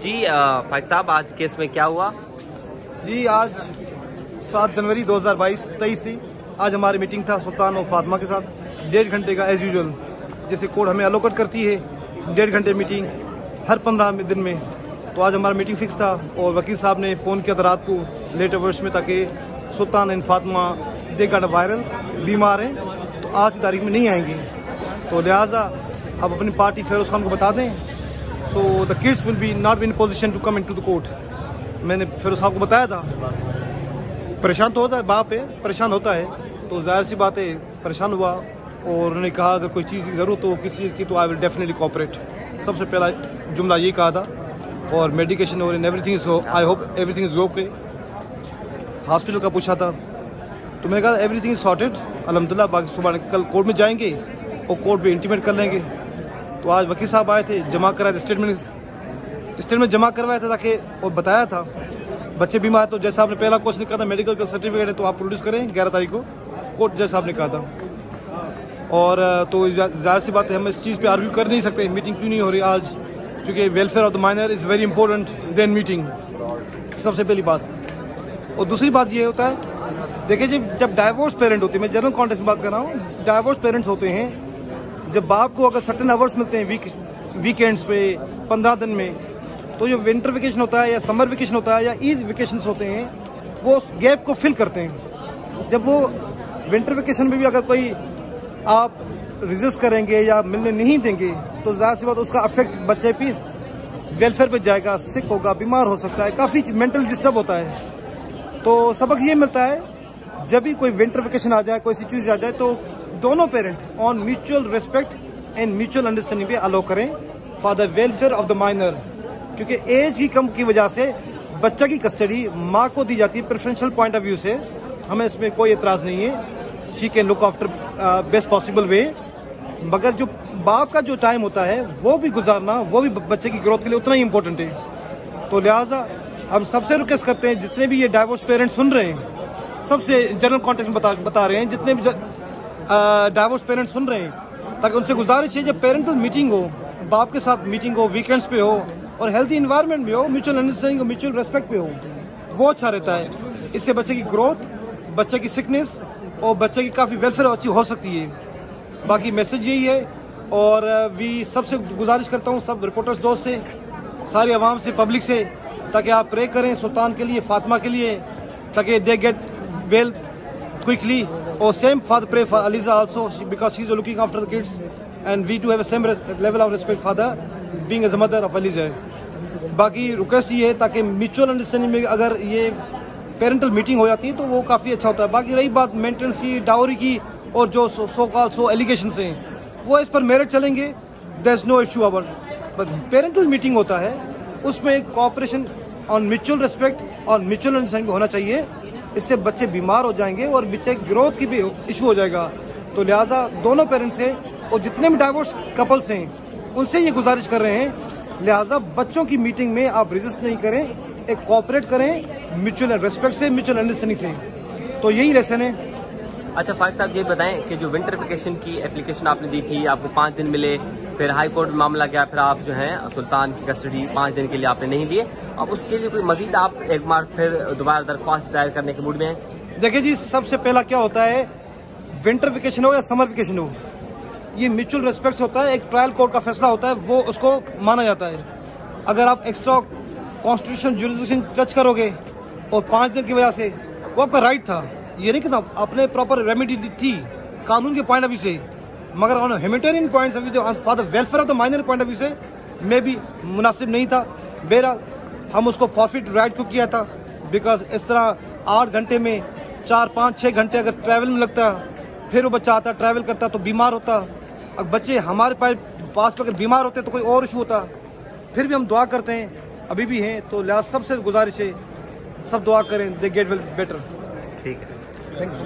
जी फाइक साहब, आज केस में क्या हुआ? जी आज 7 जनवरी 2023 थी। आज हमारी मीटिंग था सुल्तान और फातिमा के साथ 1.5 घंटे का एज यूजुअल, जैसे कोर्ट हमें अलोकेट करती है 1.5 घंटे मीटिंग हर 15 दिन में। तो आज हमारा मीटिंग फिक्स था और वकील साहब ने फ़ोन किया था रात को लेट आवर्स में, ताकि Sultan and Fatima they got viral, बीमार हैं तो आज की तारीख में नहीं आएंगी। तो लिहाजा अब अपनी पार्टी फेरोज खान को बता दें, so the kids will be not be in position to come in to the court. मैंने फेरोज साहब को बताया था। परेशान तो होता है, बाप है, परेशान होता है, तो जाहिर सी बात है परेशान हुआ और उन्होंने कहा अगर कोई चीज़ की ज़रूरत हो किसी चीज़ की तो आई विल डेफिनेटली कोऑपरेट। सबसे पहला जुमला ये कहा था। और मेडिकेशन और everything is, I hope everything is okay. Hospital का पूछा था तो मैंने कहा एवरीथिंग इज सॉर्टेड अल्हम्दुलिल्लाह। बाकी सुबह कल कोर्ट में जाएंगे और कोर्ट में इंटीमेट कर लेंगे। तो आज वकील साहब आए थे, जमा कराए थे, स्टेटमेंट जमा करवाया था ताकि और बताया था बच्चे बीमार। तो जैसा आपने पहला क्वेश्चन कहा था मेडिकल का सर्टिफिकेट है तो आप प्रोड्यूस करें 11 तारीख को, कोर्ट जैसा आपने कहा था। और तो ज़ाहिर सी बात है हम इस चीज़ पे आर्ग्यू कर नहीं सकते मीटिंग क्यों नहीं हो रही आज, क्योंकि welfare of the minor is very important then meeting, सबसे पहली बात। और दूसरी बात ये होता है, देखिए जी जब डाइवोर्स पेरेंट होते हैं, मैं जनरल कॉन्टेक्स्ट में बात कर रहा हूँ, डाइवोर्स पेरेंट्स होते हैं, जब बाप को अगर सर्टेन आवर्स मिलते हैं वीकेंड्स पे 15 दिन में, तो जो विंटर वेकेशन होता है या समर वेकेशन होता है या ईद वेकेशन होते हैं वो उस गैप को फिल करते हैं। जब वो विंटर वेकेशन में भी अगर कोई आप रिजिस्ट करेंगे या मिलने नहीं देंगे तो ज़ाहिर सी बात उसका अफेक्ट बच्चे पे वेलफेयर पे जाएगा, सिक होगा, बीमार हो सकता है, काफ़ी मेंटल डिस्टर्ब होता है। तो सबक ये मिलता है जब भी कोई विंटर वेकेशन आ जाए, कोई सी चीज़ आ जाए, तो दोनों parent on mutual respect and mutual understanding पे अलाउ करें for the welfare of the minor. क्योंकि एज की कम की वजह से बच्चा की कस्टडी माँ को दी जाती है प्रेफरेंशियल पॉइंट ऑफ व्यू से, हमें इसमें कोई एतराज़ नहीं है। She can look after best possible way, मगर जो बाप का जो टाइम होता है वो भी गुजारना, वो भी बच्चे की ग्रोथ के लिए उतना ही इम्पोर्टेंट है। तो लिहाजा हम सबसे रिक्वेस्ट करते हैं, जितने भी ये डाइवोर्स पेरेंट्स सुन रहे हैं, सबसे जनरल कॉन्टेक्स्ट में बता रहे हैं, जितने भी डाइवोर्स पेरेंट्स सुन रहे हैं, ताकि उनसे गुजारिश है जब पेरेंटल मीटिंग हो, बाप के साथ मीटिंग हो, वीकेंड्स पे हो और हेल्थी इन्वायरमेंट में हो, म्यूचुअल अंडरस्टैंडिंग हो, म्यूचुअल रेस्पेक्ट पे हो, वो अच्छा रहता है। इससे बच्चे की ग्रोथ, बच्चे की सिकनेस और बच्चे की काफ़ी वेलफेयर अच्छी हो सकती है। बाकी मैसेज यही है। और भी सबसे गुजारिश करता हूँ सब रिपोर्टर्स दोस्त से, सारी आवाम से, पब्लिक से, ताकि आप प्रे करें सुल्तान के लिए, फातिमा के लिए, ताकि दे गेट वेल क्विकली। और same for pray for Aliza also because she is looking after the kids and we do have a same level of respect for the being as a mother of Aliza. बाकी request ये है ताकि mutual understanding में अगर ये parental meeting हो जाती है तो वो काफ़ी अच्छा होता है। बाकी रही बात मेंटेनेंस की, डाउरी की और जो सो एलिगेशंस हैं वो इस पर मेरिट चलेंगे, there is no issue about. But parental meeting होता है उसमें कोऑपरेशन ऑन म्यूचुअल रिस्पेक्ट और म्यूचुअल अंडरस्टैंडिंग होना चाहिए। इससे बच्चे बीमार हो जाएंगे और बच्चे ग्रोथ की भी इशू हो जाएगा। तो लिहाजा दोनों पेरेंट्स से और जितने भी डाइवोर्स कपल्स हैं उनसे ये गुजारिश कर रहे हैं, लिहाजा बच्चों की मीटिंग में आप रेजिस्ट नहीं करें, एक कोऑपरेट करें म्यूचुअल रेस्पेक्ट से, म्यूचुअल अंडरस्टैंडिंग से। तो यही लेसन है। अच्छा फाइक साहब, ये बताएं कि जो विंटर वेकेशन की एप्लीकेशन आपने दी थी, आपको 5 दिन मिले, फिर हाई कोर्ट में मामला गया, फिर आप जो हैं सुल्तान की कस्टडी 5 दिन के लिए आपने नहीं लिए, अब उसके लिए कोई मजीद आप एक बार फिर दोबारा दरख्वास्त दायर करने के मूड में हैं? देखिए जी, सबसे पहला क्या होता है, विंटर वेकेशन हो या समर वेकेशन हो, ये म्यूचुअल रिस्पेक्ट से होता है। एक ट्रायल कोर्ट का फैसला होता है, वो उसको माना जाता है। अगर आप एक्स्ट्रा कॉन्स्टिट्यूशन जुरिडिक्शन टच करोगे और 5 दिन की वजह से, वो आपका राइट था, ये नहीं कि आपने प्रॉपर रेमेडी दी थी कानून के पॉइंट ऑफ व्यू से, मगर on humanitarian point of view, for the welfare of the minor point of view से में भी मुनासिब नहीं था। बहरहाल हम उसको फॉरफिट राइट को किया था, बिकॉज इस तरह 8 घंटे में 4, 5, 6 घंटे अगर ट्रैवल में लगता, फिर वो बच्चा आता, ट्रैवल करता तो बीमार होता। अब बच्चे हमारे पास अगर बीमार होते तो कोई और इशू होता। फिर भी हम दुआ करते हैं, अभी भी हैं, तो लिहाजा सबसे गुजारिश है सब दुआ करें, दे गेट वेल बेटर। ठीक है, थैंक यू।